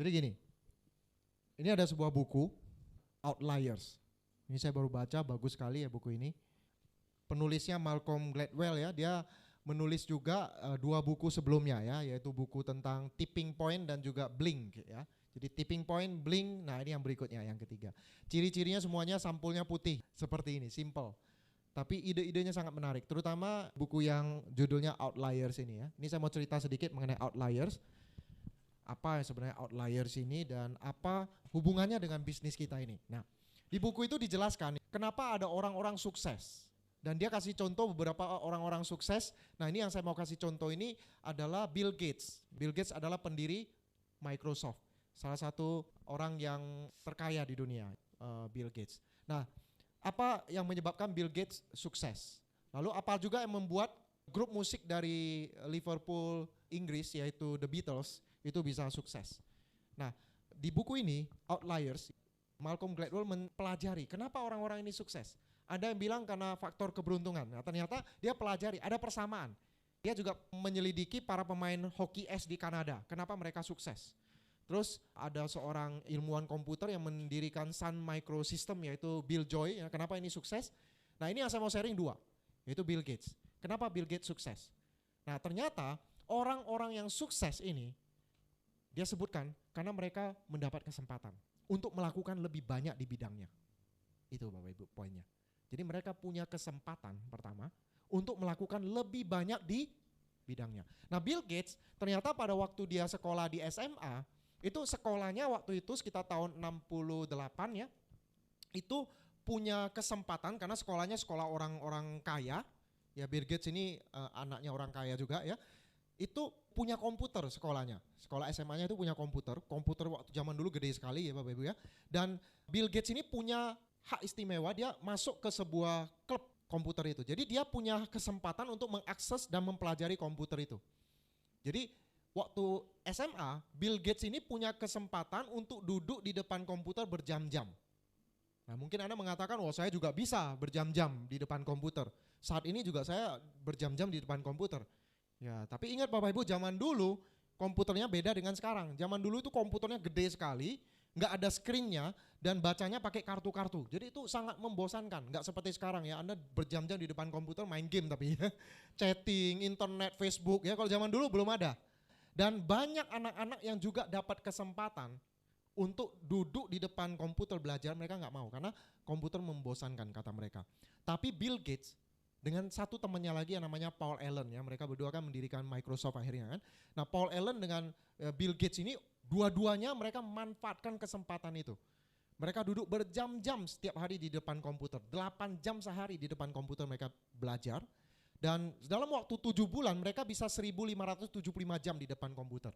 Jadi gini, ini ada sebuah buku, Outliers. Ini saya baru baca, bagus sekali ya buku ini. Penulisnya Malcolm Gladwell ya, dia menulis juga dua buku sebelumnya ya, yaitu buku tentang tipping point dan juga blink ya. Jadi tipping point, blink, nah ini yang berikutnya, yang ketiga. Ciri-cirinya semuanya sampulnya putih, seperti ini, simple. Tapi ide-idenya sangat menarik, terutama buku yang judulnya Outliers ini ya. Ini saya mau cerita sedikit mengenai Outliers. Apa sebenarnya Outliers ini dan apa hubungannya dengan bisnis kita ini. Nah, di buku itu dijelaskan kenapa ada orang-orang sukses. Dan dia kasih contoh beberapa orang-orang sukses. Nah, ini yang saya mau kasih contoh ini adalah Bill Gates. Bill Gates adalah pendiri Microsoft. Salah satu orang yang terkaya di dunia, Bill Gates. Nah, apa yang menyebabkan Bill Gates sukses? Lalu apa juga yang membuat grup musik dari Liverpool, Inggris, yaitu The Beatles, itu bisa sukses? Nah, di buku ini, Outliers, Malcolm Gladwell mempelajari kenapa orang-orang ini sukses. Ada yang bilang karena faktor keberuntungan. Nah, ternyata dia pelajari, ada persamaan. Dia juga menyelidiki para pemain hoki es di Kanada, kenapa mereka sukses. Terus ada seorang ilmuwan komputer yang mendirikan Sun Microsystem, yaitu Bill Joy. Ya, kenapa ini sukses? Nah, ini yang saya mau sharing dua, yaitu Bill Gates. Kenapa Bill Gates sukses? Nah, ternyata orang-orang yang sukses ini, dia sebutkan karena mereka mendapat kesempatan untuk melakukan lebih banyak di bidangnya. Itu Bapak Ibu poinnya. Jadi mereka punya kesempatan pertama untuk melakukan lebih banyak di bidangnya. Nah, Bill Gates ternyata pada waktu dia sekolah di SMA, itu sekolahnya waktu itu sekitar tahun 68 ya, itu punya kesempatan karena sekolahnya sekolah orang-orang kaya. Ya, Bill Gates ini anaknya orang kaya juga ya. Itu punya komputer sekolahnya. Sekolah SMA-nya itu punya komputer. Komputer waktu zaman dulu gede sekali ya Bapak Ibu ya. Dan Bill Gates ini punya hak istimewa, dia masuk ke sebuah klub komputer itu. Jadi dia punya kesempatan untuk mengakses dan mempelajari komputer itu. Jadi waktu SMA, Bill Gates ini punya kesempatan untuk duduk di depan komputer berjam-jam. Nah, mungkin Anda mengatakan, oh saya juga bisa berjam-jam di depan komputer. Saat ini juga saya berjam-jam di depan komputer. Ya, tapi ingat Bapak Ibu, zaman dulu komputernya beda dengan sekarang. Zaman dulu itu komputernya gede sekali, nggak ada screen-nya dan bacanya pakai kartu-kartu. Jadi itu sangat membosankan, nggak seperti sekarang ya. Anda berjam-jam di depan komputer main game tapi ya. Chatting, internet, Facebook ya. Kalau zaman dulu belum ada. Dan banyak anak-anak yang juga dapat kesempatan untuk duduk di depan komputer belajar, mereka nggak mau karena komputer membosankan kata mereka. Tapi Bill Gates dengan satu temannya lagi yang namanya Paul Allen ya, mereka berdua kan mendirikan Microsoft akhirnya kan. Nah, Paul Allen dengan Bill Gates ini dua-duanya mereka memanfaatkan kesempatan itu. Mereka duduk berjam-jam setiap hari di depan komputer, 8 jam sehari di depan komputer mereka belajar. Dan dalam waktu 7 bulan mereka bisa 1575 jam di depan komputer.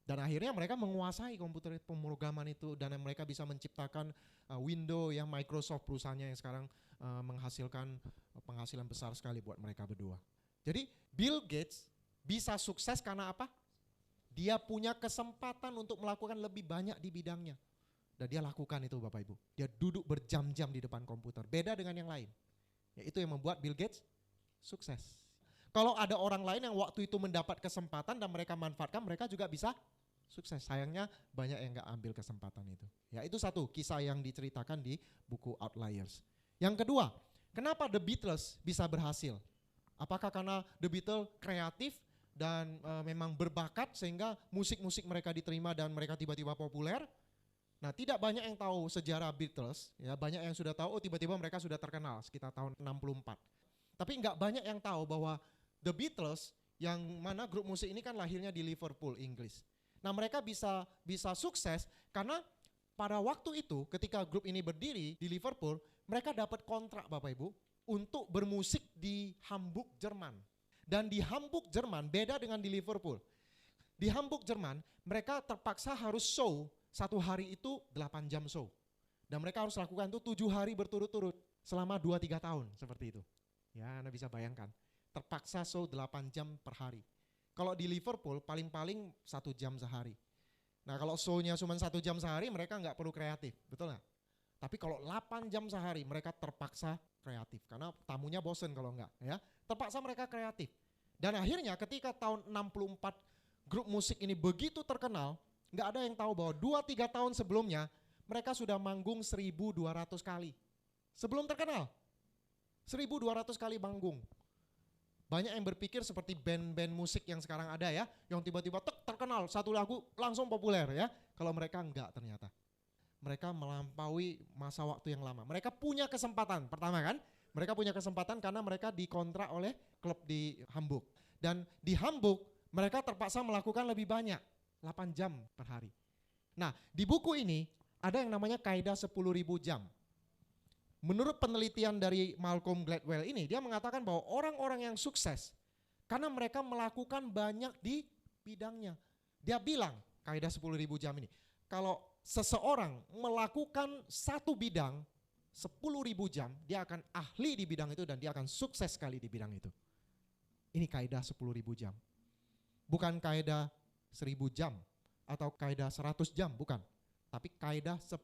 Dan akhirnya mereka menguasai komputer pemrograman itu dan mereka bisa menciptakan Windows yang Microsoft perusahaannya yang sekarang menghasilkan penghasilan besar sekali buat mereka berdua. Jadi Bill Gates bisa sukses karena apa? Dia punya kesempatan untuk melakukan lebih banyak di bidangnya. Dan dia lakukan itu Bapak Ibu. Dia duduk berjam-jam di depan komputer. Beda dengan yang lain. Ya, itu yang membuat Bill Gates sukses. Kalau ada orang lain yang waktu itu mendapat kesempatan dan mereka manfaatkan, mereka juga bisa sukses. Sayangnya banyak yang gak ambil kesempatan itu. Ya, itu satu kisah yang diceritakan di buku Outliers. Yang kedua, kenapa The Beatles bisa berhasil? Apakah karena The Beatles kreatif dan memang berbakat sehingga musik-musik mereka diterima dan mereka tiba-tiba populer? Nah, tidak banyak yang tahu sejarah Beatles, ya banyak yang sudah tahu, oh tiba-tiba mereka sudah terkenal sekitar tahun 64. Tapi nggak banyak yang tahu bahwa The Beatles yang mana grup musik ini kan lahirnya di Liverpool, Inggris. Nah, mereka bisa sukses karena pada waktu itu ketika grup ini berdiri di Liverpool, mereka dapat kontrak Bapak Ibu untuk bermusik di Hamburg, Jerman. Dan di Hamburg, Jerman beda dengan di Liverpool. Di Hamburg, Jerman mereka terpaksa harus show satu hari itu 8 jam show. Dan mereka harus lakukan itu 7 hari berturut-turut selama 2-3 tahun seperti itu. Ya, Anda bisa bayangkan. Terpaksa show 8 jam per hari. Kalau di Liverpool paling-paling 1 jam sehari. Nah, kalau show-nya cuma 1 jam sehari mereka nggak perlu kreatif, betul nggak? Tapi kalau 8 jam sehari mereka terpaksa kreatif karena tamunya bosen kalau enggak ya. Terpaksa mereka kreatif. Dan akhirnya ketika tahun 64 grup musik ini begitu terkenal, Nggak ada yang tahu bahwa 2-3 tahun sebelumnya mereka sudah manggung 1.200 kali. Sebelum terkenal, 1.200 kali manggung. Banyak yang berpikir seperti band-band musik yang sekarang ada ya, yang tiba-tiba terkenal, satu lagu langsung populer ya. Kalau mereka enggak ternyata. Mereka melampaui masa waktu yang lama. Mereka punya kesempatan, pertama kan, mereka punya kesempatan karena mereka dikontrak oleh klub di Hamburg. Dan di Hamburg mereka terpaksa melakukan lebih banyak, 8 jam per hari. Nah di buku ini ada yang namanya kaidah 10.000 jam. Menurut penelitian dari Malcolm Gladwell ini, dia mengatakan bahwa orang-orang yang sukses karena mereka melakukan banyak di bidangnya. Dia bilang, kaidah 10.000 jam ini, kalau seseorang melakukan satu bidang 10.000 jam, dia akan ahli di bidang itu dan dia akan sukses sekali di bidang itu. Ini kaidah 10.000 jam. Bukan kaidah 1.000 jam atau kaidah 100 jam, bukan. Tapi kaidah 10.000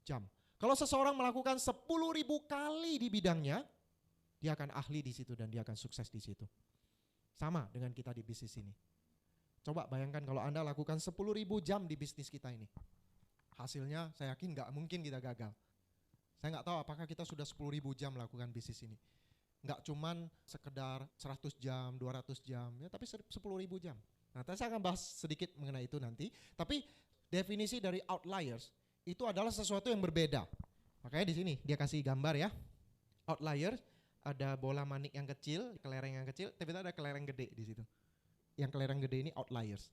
jam. Kalau seseorang melakukan 10.000 kali di bidangnya, dia akan ahli di situ dan dia akan sukses di situ. Sama dengan kita di bisnis ini. Coba bayangkan kalau Anda lakukan 10.000 jam di bisnis kita ini. Hasilnya saya yakin nggak mungkin kita gagal. Saya nggak tahu apakah kita sudah 10.000 jam melakukan bisnis ini. Nggak cuman sekedar 100 jam, 200 jam, ya, tapi 10.000 jam. Nah, saya akan bahas sedikit mengenai itu nanti. Tapi definisi dari outliers itu adalah sesuatu yang berbeda. Makanya di sini dia kasih gambar ya. Outlier, ada bola manik yang kecil, kelereng yang kecil, tapi ada kelereng gede di situ. Yang kelereng gede ini outliers.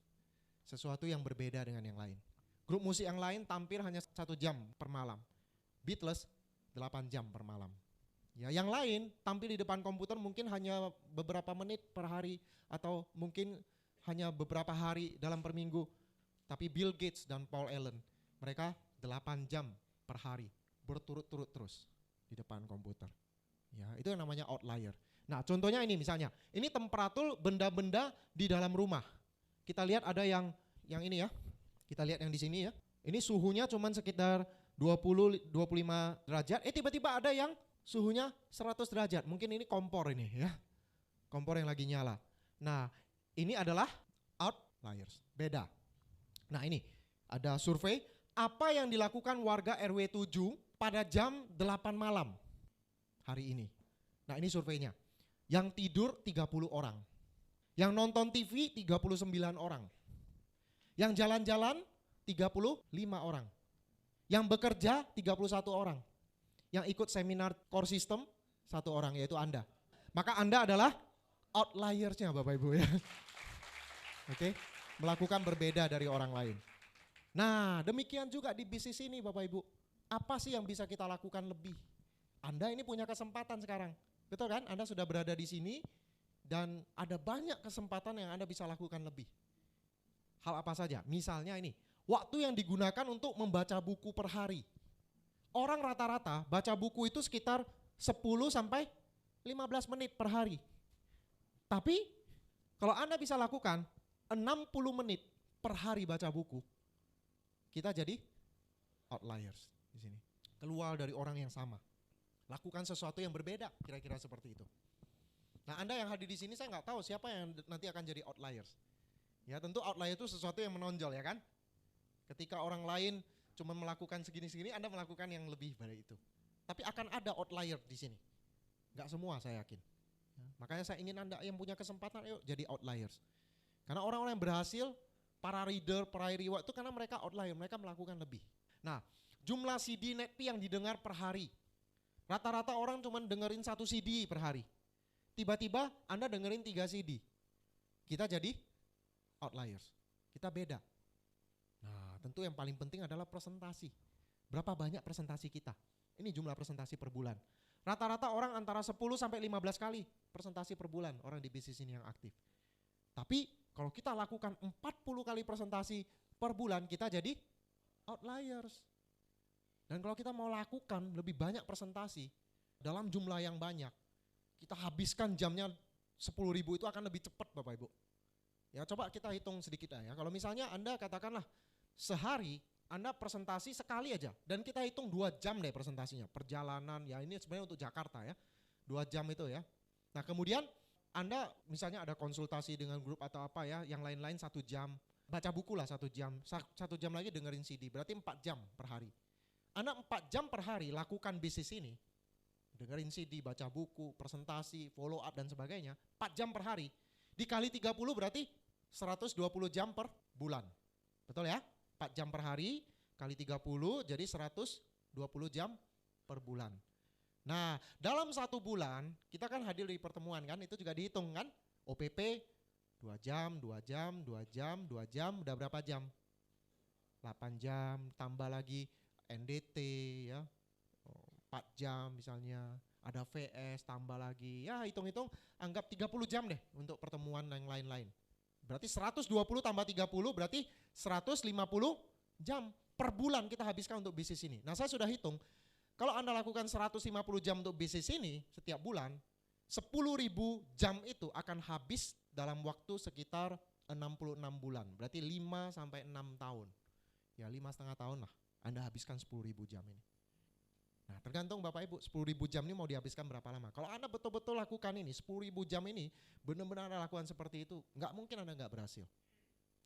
Sesuatu yang berbeda dengan yang lain. Grup musik yang lain tampil hanya 1 jam per malam. Beatles 8 jam per malam. Ya, yang lain tampil di depan komputer mungkin hanya beberapa menit per hari atau mungkin hanya beberapa hari dalam per minggu. Tapi Bill Gates dan Paul Allen, mereka 8 jam per hari berturut-turut terus di depan komputer. Ya, itu yang namanya outlier. Nah, contohnya ini misalnya, ini temperatur benda-benda di dalam rumah. Kita lihat ada yang ini ya. Kita lihat yang di sini ya. Ini suhunya cuman sekitar 20-25 derajat. Tiba-tiba ada yang suhunya 100 derajat. Mungkin ini kompor ini ya. Kompor yang lagi nyala. Nah, ini adalah outliers. Beda. Nah, ini ada survei apa yang dilakukan warga RW 7 pada jam 8 malam hari ini. Nah, ini surveinya. Yang tidur 30 orang. Yang nonton TV 39 orang. Yang jalan-jalan 35 orang. Yang bekerja 31 orang. Yang ikut seminar core system 1 orang, yaitu Anda. Maka Anda adalah outliersnya Bapak Ibu ya. Oke, melakukan berbeda dari orang lain. Nah, demikian juga di bisnis ini Bapak Ibu. Apa sih yang bisa kita lakukan lebih? Anda ini punya kesempatan sekarang. Betul kan? Anda sudah berada di sini dan ada banyak kesempatan yang Anda bisa lakukan lebih. Hal apa saja? Misalnya ini, waktu yang digunakan untuk membaca buku per hari. Orang rata-rata baca buku itu sekitar 10 sampai 15 menit per hari. Tapi kalau Anda bisa lakukan 60 menit per hari baca buku, kita jadi outliers di sini. Keluar dari orang yang sama. Lakukan sesuatu yang berbeda, kira-kira seperti itu. Nah, Anda yang hadir di sini saya nggak tahu siapa yang nanti akan jadi outliers. Ya, tentu outlier itu sesuatu yang menonjol ya kan? Ketika orang lain cuma melakukan segini-segini, Anda melakukan yang lebih dari itu. Tapi akan ada outlier di sini. Nggak semua saya yakin. Makanya saya ingin Anda yang punya kesempatan, ayo jadi outliers. Karena orang-orang yang berhasil, para reader, para reward itu karena mereka outlier, mereka melakukan lebih. Nah, jumlah CD NetP yang didengar per hari. Rata-rata orang cuma dengerin 1 CD per hari. Tiba-tiba Anda dengerin 3 CD. Kita jadi outliers. Kita beda. Nah, tentu yang paling penting adalah presentasi. Berapa banyak presentasi kita? Ini jumlah presentasi per bulan. Rata-rata orang antara 10 sampai 15 kali presentasi per bulan orang di bisnis ini yang aktif. Tapi kalau kita lakukan 40 kali presentasi per bulan, kita jadi outliers. Dan kalau kita mau lakukan lebih banyak presentasi dalam jumlah yang banyak, kita habiskan jamnya 10.000 itu akan lebih cepat Bapak Ibu. Ya, coba kita hitung sedikit ya. Kalau misalnya Anda katakanlah sehari Anda presentasi sekali aja dan kita hitung 2 jam deh presentasinya. Perjalanan ya, ini sebenarnya untuk Jakarta ya. 2 jam itu ya. Nah, kemudian Anda misalnya ada konsultasi dengan grup atau apa ya, yang lain-lain 1 jam. Baca buku lah 1 jam, 1 jam lagi dengerin CD, berarti 4 jam per hari. Anda 4 jam per hari lakukan bisnis ini, dengerin CD, baca buku, presentasi, follow up dan sebagainya, 4 jam per hari, dikali 30 berarti 120 jam per bulan. Betul ya? 4 jam per hari kali 30 jadi 120 jam per bulan. Nah, dalam 1 bulan kita kan hadir di pertemuan kan, itu juga dihitung kan? OPP 2 jam, 2 jam, 2 jam, 2 jam, udah berapa jam? 8 jam, tambah lagi NDT ya, 4 jam misalnya, ada VS tambah lagi, ya hitung-hitung anggap 30 jam deh untuk pertemuan yang lain-lain. Berarti 120 tambah 30 berarti 150 jam per bulan kita habiskan untuk bisnis ini. Nah saya sudah hitung, kalau Anda lakukan 150 jam untuk bisnis ini setiap bulan, 10.000 jam itu akan habis dalam waktu sekitar 66 bulan. Berarti 5 sampai 6 tahun. Ya 5,5 tahun lah Anda habiskan 10.000 jam ini. Nah tergantung Bapak Ibu 10.000 jam ini mau dihabiskan berapa lama. Kalau Anda betul-betul lakukan ini 10.000 jam ini, benar-benar Anda lakukan seperti itu, nggak mungkin Anda nggak berhasil.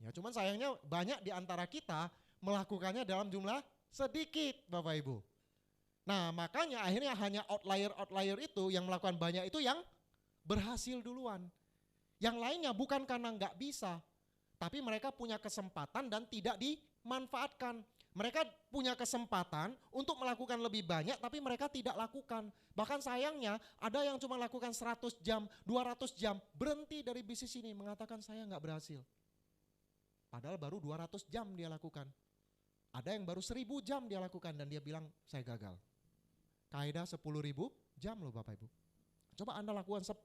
Ya cuman sayangnya banyak di antara kita melakukannya dalam jumlah sedikit Bapak Ibu. Nah makanya akhirnya hanya outlier itu yang melakukan banyak itu yang berhasil duluan. Yang lainnya bukan karena nggak bisa, tapi mereka punya kesempatan dan tidak dimanfaatkan. Mereka punya kesempatan untuk melakukan lebih banyak tapi mereka tidak lakukan. Bahkan sayangnya ada yang cuma lakukan 100 jam, 200 jam, berhenti dari bisnis ini mengatakan saya nggak berhasil. Padahal baru 200 jam dia lakukan. Ada yang baru 1.000 jam dia lakukan dan dia bilang saya gagal. Kaidah 10.000 jam loh Bapak Ibu. Coba Anda lakukan 10.000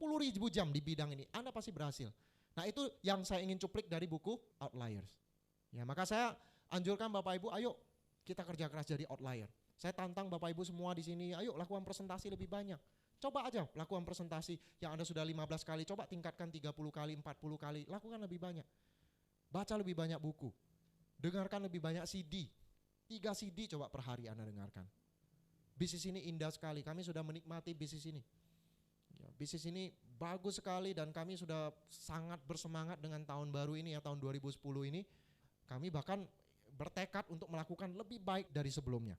jam di bidang ini, Anda pasti berhasil. Nah itu yang saya ingin cuplik dari buku Outliers. Ya maka saya anjurkan Bapak Ibu, ayo kita kerja keras jadi outlier. Saya tantang Bapak Ibu semua di sini, ayo lakukan presentasi lebih banyak. Coba aja lakukan presentasi yang Anda sudah 15 kali, coba tingkatkan 30 kali, 40 kali, lakukan lebih banyak. Baca lebih banyak buku, dengarkan lebih banyak CD. 3 CD coba per hari Anda dengarkan. Bisnis ini indah sekali, kami sudah menikmati bisnis ini. Ya, bisnis ini bagus sekali dan kami sudah sangat bersemangat dengan tahun baru ini ya, tahun 2010 ini. Kami bahkan bertekad untuk melakukan lebih baik dari sebelumnya.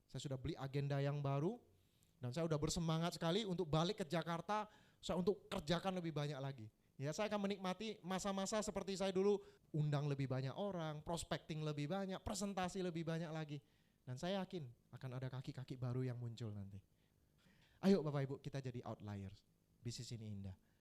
Saya sudah beli agenda yang baru dan saya sudah bersemangat sekali untuk balik ke Jakarta, saya untuk kerjakan lebih banyak lagi. Ya, saya akan menikmati masa-masa seperti saya dulu, undang lebih banyak orang, prospecting lebih banyak, presentasi lebih banyak lagi. Dan saya yakin akan ada kaki-kaki baru yang muncul nanti. Ayo Bapak Ibu kita jadi outliers, bisnis ini indah.